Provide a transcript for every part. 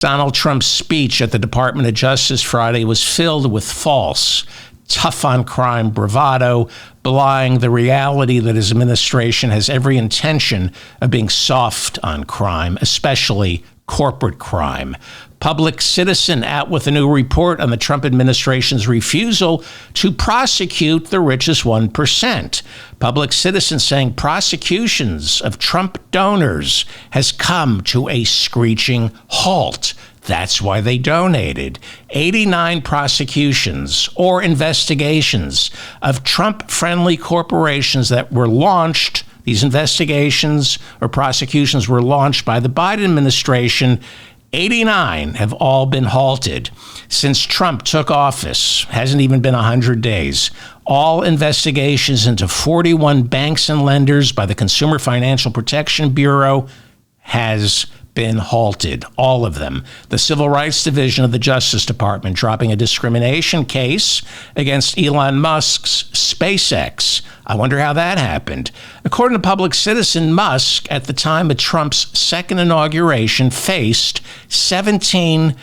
Donald Trump's speech at the Department of Justice Friday was filled with false, tough-on-crime bravado, belying the reality that his administration has every intention of being soft on crime, especially corporate crime. Public Citizen out with a new report on the Trump administration's refusal to prosecute the richest 1%. Public Citizen saying prosecutions of Trump donors has come to a screeching halt. That's why they donated. 89 prosecutions or investigations of Trump-friendly corporations that were launched. These investigations or prosecutions were launched by the Biden administration. 89 have all been halted. Since Trump took office, hasn't even been 100 days. All investigations into 41 banks and lenders by the Consumer Financial Protection Bureau has been halted, all of them. The Civil Rights Division of the Justice Department dropping a discrimination case against Elon Musk's SpaceX. I wonder how that happened. According to Public Citizen, Musk, at the time of Trump's second inauguration, faced 17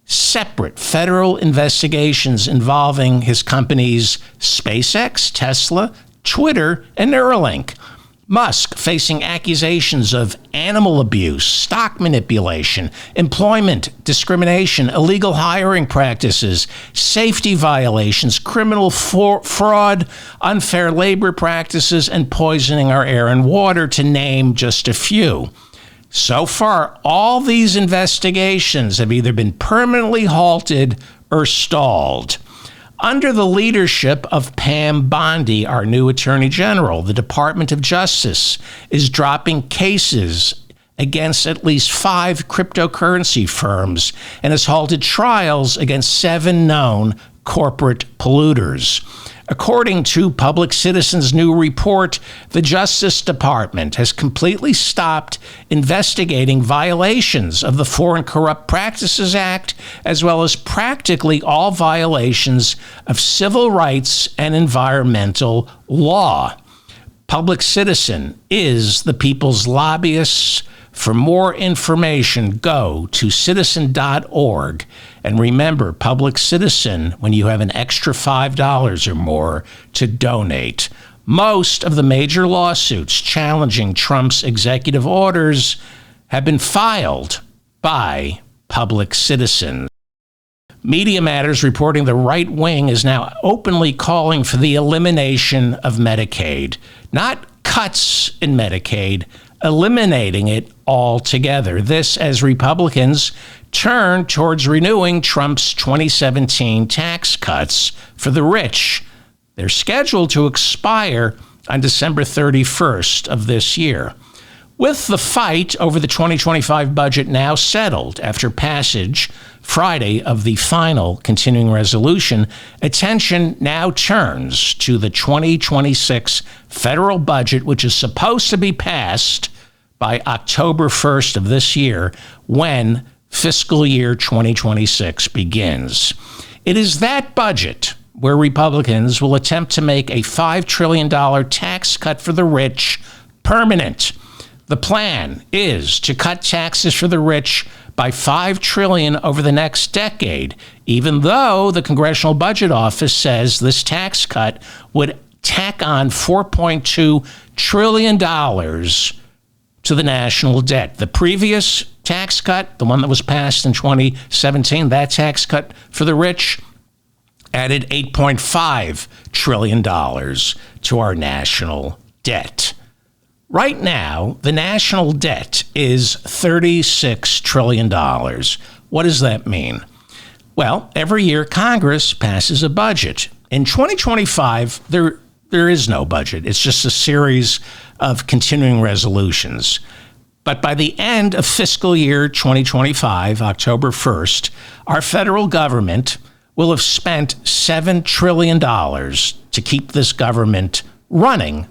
separate federal investigations involving his companies SpaceX, Tesla, Twitter, and Neuralink. Musk facing accusations of animal abuse, stock manipulation, employment discrimination, illegal hiring practices, safety violations, criminal fraud, unfair labor practices, and poisoning our air and water, to name just a few. So far, all these investigations have either been permanently halted or stalled. Under the leadership of Pam Bondi, our new Attorney General, the Department of Justice is dropping cases against at least 5 cryptocurrency firms and has halted trials against 7 known corporate polluters. According to Public Citizen's new report, the Justice Department has completely stopped investigating violations of the Foreign Corrupt Practices Act, as well as practically all violations of civil rights and environmental law. Public Citizen is the people's lobbyists. For more information, go to citizen.org. And remember, Public Citizen, when you have an extra $5 or more, to donate. Most of the major lawsuits challenging Trump's executive orders have been filed by Public Citizen. Media Matters reporting the right wing is now openly calling for the elimination of Medicaid. Not cuts in Medicaid, eliminating it altogether. This as Republicans turn towards renewing Trump's 2017 tax cuts for the rich. They're scheduled to expire on December 31st of this year. With the fight over the 2025 budget now settled after passage Friday of the final continuing resolution, attention now turns to the 2026 federal budget, which is supposed to be passed by October 1st of this year, when fiscal year 2026 begins. It is that budget where Republicans will attempt to make a $5 trillion tax cut for the rich permanent. The plan is to cut taxes for the rich by $5 trillion over the next decade, even though the Congressional Budget Office says this tax cut would tack on $4.2 trillion to the national debt. The previous tax cut, the one that was passed in 2017, that tax cut for the rich added $8.5 trillion to our national debt. Right now, the national debt is $36 trillion. What does that mean? Well, every year Congress passes a budget. In 2025, there is no budget. It's just a series of continuing resolutions. But by the end of fiscal year 2025, October 1st, our federal government will have spent $7 trillion to keep this government running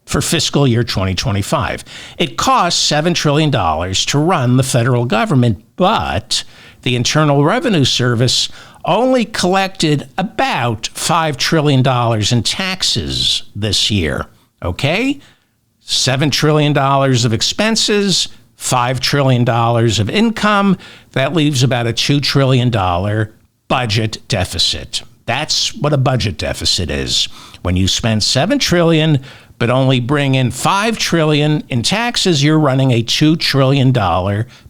for fiscal year 2025. It costs $7 trillion to run the federal government, but the Internal Revenue Service only collected about $5 trillion in taxes this year. Okay? $7 trillion of expenses, $5 trillion of income. That leaves about a $2 trillion budget deficit. That's what a budget deficit is. When you spend $7 trillion but only bring in $5 trillion in taxes, you're running a $2 trillion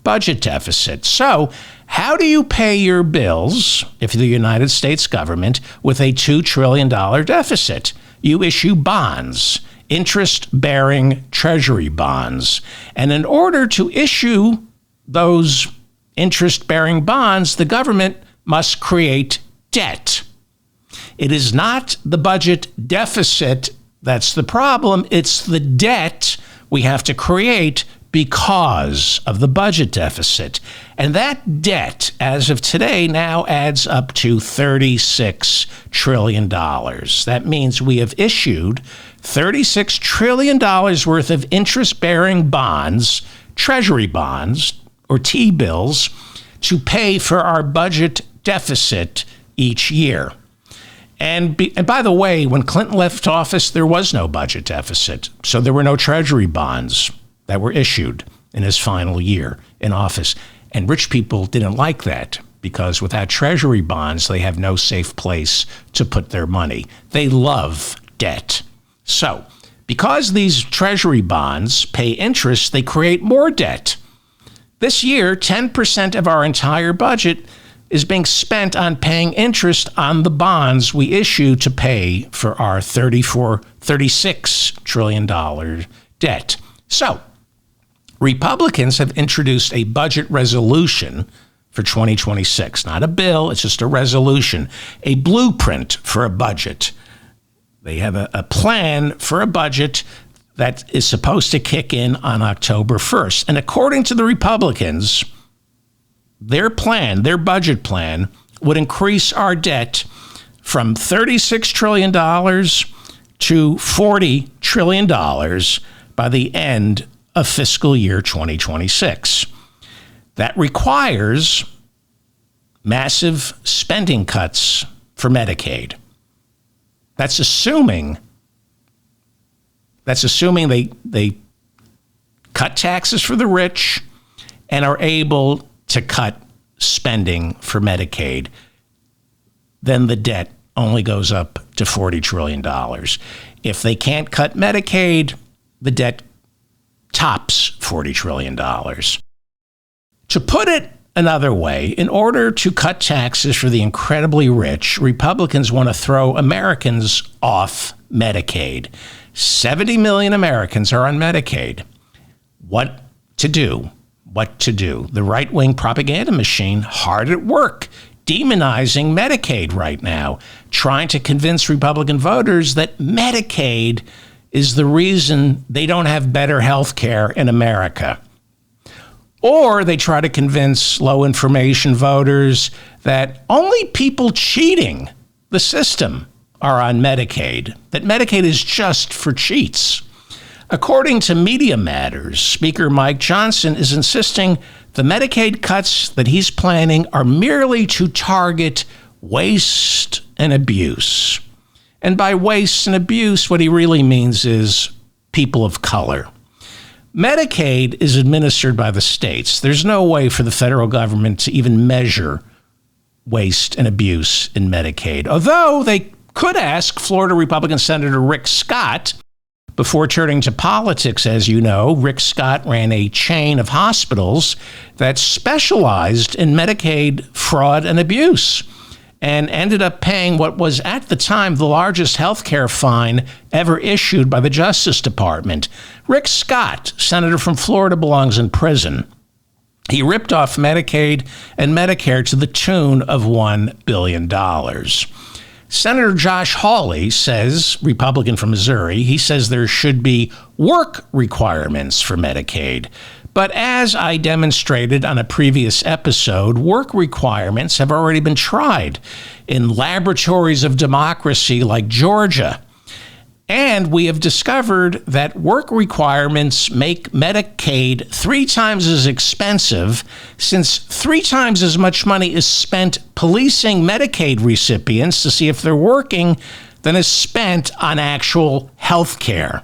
budget deficit. So how do you pay your bills if you're the United States government with a $2 trillion deficit? You issue bonds, interest-bearing treasury bonds. And in order to issue those interest-bearing bonds, the government must create debt. It is not the budget deficit that's the problem. It's the debt we have to create because of the budget deficit. And that debt, as of today, now adds up to $36 trillion. That means we have issued $36 trillion worth of interest-bearing bonds, treasury bonds, or T-bills, to pay for our budget deficit each year. And by the way, when Clinton left office, there was no budget deficit. So there were no treasury bonds that were issued in his final year in office. And rich people didn't like that because without treasury bonds, they have no safe place to put their money. They love debt. So because these treasury bonds pay interest, they create more debt. This year, 10% of our entire budget is being spent on paying interest on the bonds we issue to pay for our $36 trillion debt. So, Republicans have introduced a budget resolution for 2026. Not a bill, it's just a resolution, a blueprint for a budget. They have a plan for a budget that is supposed to kick in on October 1st. And according to the Republicans, their plan, their budget plan, would increase our debt from $36 trillion to $40 trillion by the end of fiscal year 2026. That requires massive spending cuts for Medicaid. That's assuming they cut taxes for the rich and are able to cut spending for Medicaid. Then the debt only goes up to $40 trillion. If they can't cut Medicaid, the debt tops $40 trillion. To put it another way, in order to cut taxes for the incredibly rich, Republicans want to throw Americans off Medicaid. 70 million Americans are on Medicaid. What to do? The right-wing propaganda machine hard at work, demonizing Medicaid right now, trying to convince Republican voters that Medicaid is the reason they don't have better health care in America. Or they try to convince low-information voters that only people cheating the system are on Medicaid, that Medicaid is just for cheats. According to Media Matters, Speaker Mike Johnson is insisting the Medicaid cuts that he's planning are merely to target waste and abuse. And by waste and abuse, what he really means is people of color. Medicaid is administered by the states. There's no way for the federal government to even measure waste and abuse in Medicaid, although they could ask Florida Republican Senator Rick Scott. Before turning to politics, as you know, Rick Scott ran a chain of hospitals that specialized in Medicaid fraud and abuse and ended up paying what was at the time the largest health care fine ever issued by the Justice Department. Rick Scott, senator from Florida, belongs in prison. He ripped off Medicaid and Medicare to the tune of $1 billion. Senator Josh Hawley says, Republican from Missouri, he says there should be work requirements for Medicaid. But as I demonstrated on a previous episode, work requirements have already been tried in laboratories of democracy like Georgia. And we have discovered that work requirements make Medicaid 3 times as expensive, since 3 times as much money is spent policing Medicaid recipients to see if they're working than is spent on actual health care.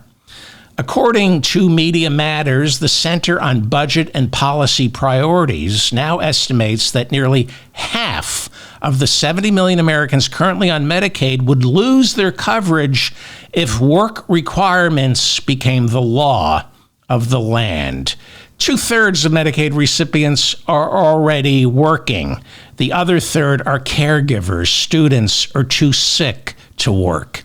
According to Media Matters, the Center on Budget and Policy Priorities now estimates that nearly half of the 70 million Americans currently on Medicaid would lose their coverage if work requirements became the law of the land. 2/3 of Medicaid recipients are already working. The other third are caregivers, students, or too sick to work.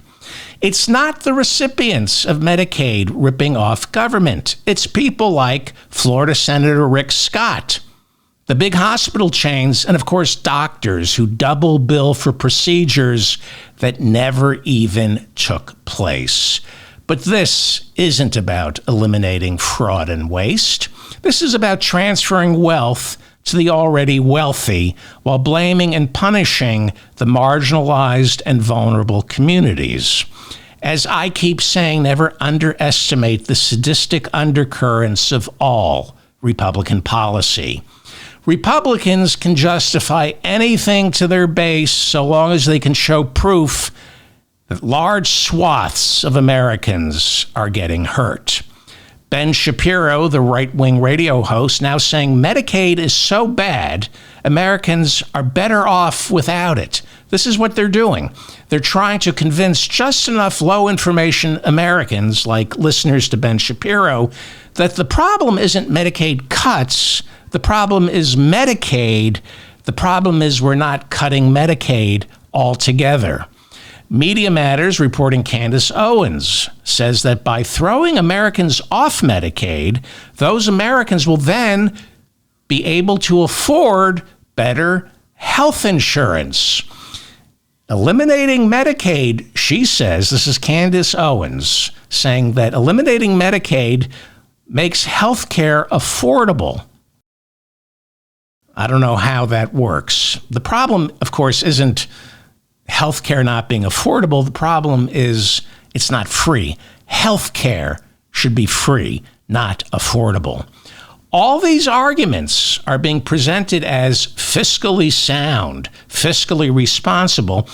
It's not the recipients of Medicaid ripping off government. It's people like Florida Senator Rick Scott, the big hospital chains, and of course doctors who double bill for procedures that never even took place. But this isn't about eliminating fraud and waste. This is about transferring wealth to the already wealthy while blaming and punishing the marginalized and vulnerable communities. As I keep saying, never underestimate the sadistic undercurrents of all Republican policy. Republicans can justify anything to their base so long as they can show proof that large swaths of Americans are getting hurt. Ben Shapiro, the right-wing radio host, now saying Medicaid is so bad, Americans are better off without it. This is what they're doing. They're trying to convince just enough low-information Americans, like listeners to Ben Shapiro, that the problem isn't Medicaid cuts. The problem is Medicaid. The problem is we're not cutting Medicaid altogether. Media Matters reporting Candace Owens says that by throwing Americans off Medicaid, those Americans will then be able to afford better health insurance. Eliminating Medicaid, she says, this is Candace Owens, saying that eliminating Medicaid makes health care affordable. I don't know how that works. The problem, of course, isn't healthcare not being affordable. The problem is it's not free. Healthcare should be free, not affordable. All these arguments are being presented as fiscally sound, fiscally responsible,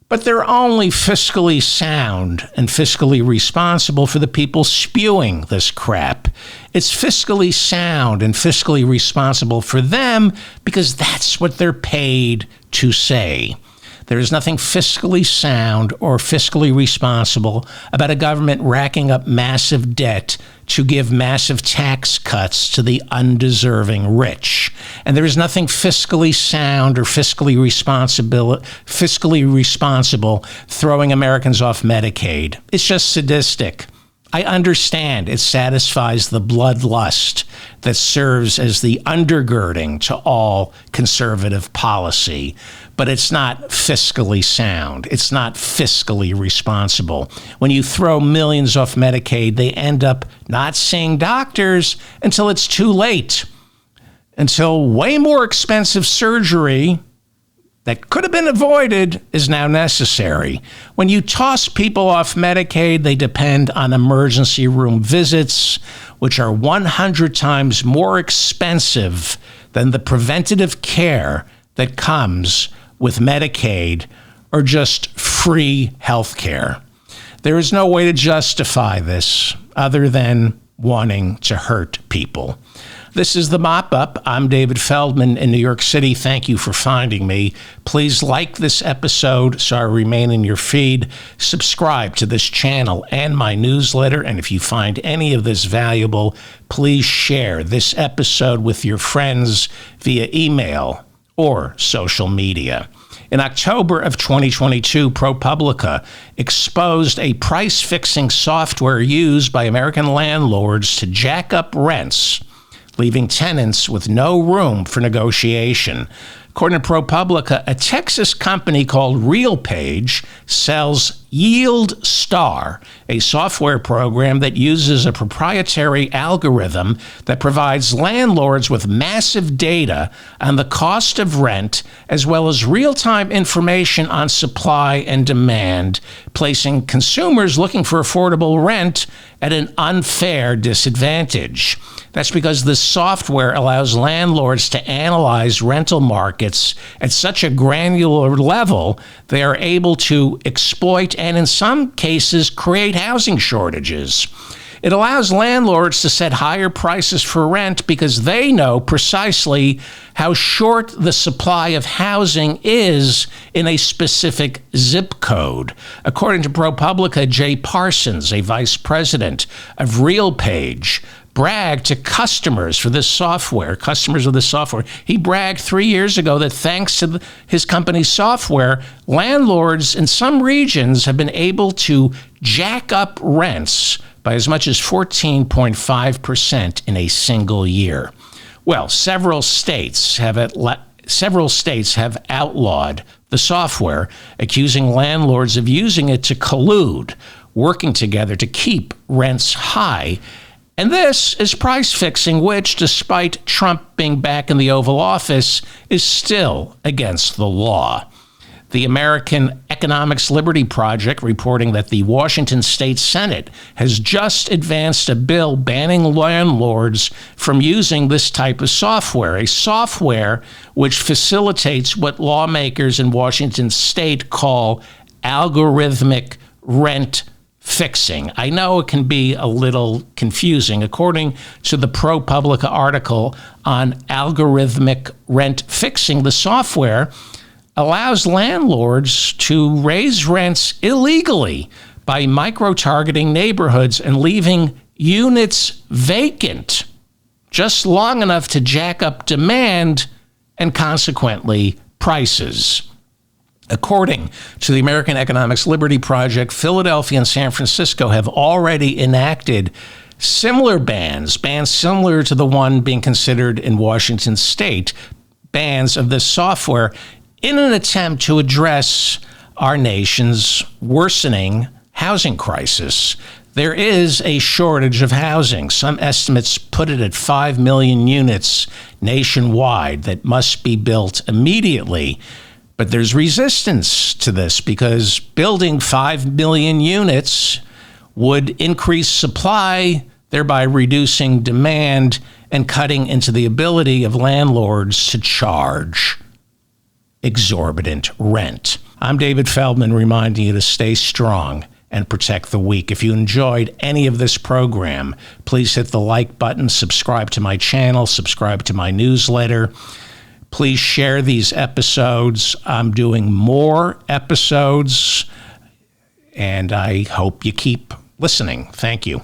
but they're only fiscally sound and fiscally responsible for the people spewing this crap. It's fiscally sound and fiscally responsible for them because that's what they're paid to say. There is nothing fiscally sound or fiscally responsible about a government racking up massive debt to give massive tax cuts to the undeserving rich. And there is nothing fiscally sound or fiscally responsible throwing Americans off Medicaid. It's just sadistic. I understand it satisfies the bloodlust that serves as the undergirding to all conservative policy, but it's not fiscally sound. It's not fiscally responsible. When you throw millions off Medicaid, they end up not seeing doctors until it's too late, until way more expensive surgery that could have been avoided is now necessary. When you toss people off Medicaid, they depend on emergency room visits, which are 100 times more expensive than the preventative care that comes with Medicaid or just free health care. There is no way to justify this other than wanting to hurt people. This is the Mop Up. I'm David Feldman in New York City. Thank you for finding me. Please like this episode so I remain in your feed. Subscribe to this channel and my newsletter. And if you find any of this valuable, please share this episode with your friends via email or social media. In October of 2022, ProPublica exposed a price-fixing software used by American landlords to jack up rents, leaving tenants with no room for negotiation. According to ProPublica, a Texas company called RealPage sells YieldStar, a software program that uses a proprietary algorithm that provides landlords with massive data on the cost of rent, as well as real-time information on supply and demand, placing consumers looking for affordable rent at an unfair disadvantage. That's because this software allows landlords to analyze rental markets at such a granular level, they are able to exploit and in some cases create housing shortages. It allows landlords to set higher prices for rent because they know precisely how short the supply of housing is in a specific zip code. According to ProPublica, Jay Parsons, a vice president of RealPage, bragged to customers of this software. He bragged 3 years ago that thanks to his company's software, landlords in some regions have been able to jack up rents by as much as 14.5% in a single year. Well, several states have outlawed the software, accusing landlords of using it to collude, working together to keep rents high. And this is price fixing, which, despite Trump being back in the Oval Office, is still against the law. The American Economics Liberty Project reporting that the Washington State Senate has just advanced a bill banning landlords from using this type of software, a software which facilitates what lawmakers in Washington State call algorithmic rent fixing. I know it can be a little confusing. According to the ProPublica article on algorithmic rent fixing, the software allows landlords to raise rents illegally by micro-targeting neighborhoods and leaving units vacant just long enough to jack up demand and consequently prices. According to the American Economics Liberty Project, Philadelphia and San Francisco have already enacted similar bans similar to the one being considered in Washington State, bans of this software in an attempt to address our nation's worsening housing crisis. There is a shortage of housing. Some estimates put it at 5 million units nationwide that must be built immediately. But there's resistance to this because building 5 million units would increase supply, thereby reducing demand and cutting into the ability of landlords to charge exorbitant rent. I'm David Feldman, reminding you to stay strong and protect the weak. If you enjoyed any of this program, please hit the like button, subscribe to my channel, subscribe to my newsletter. Please share these episodes. I'm doing more episodes, and I hope you keep listening. Thank you.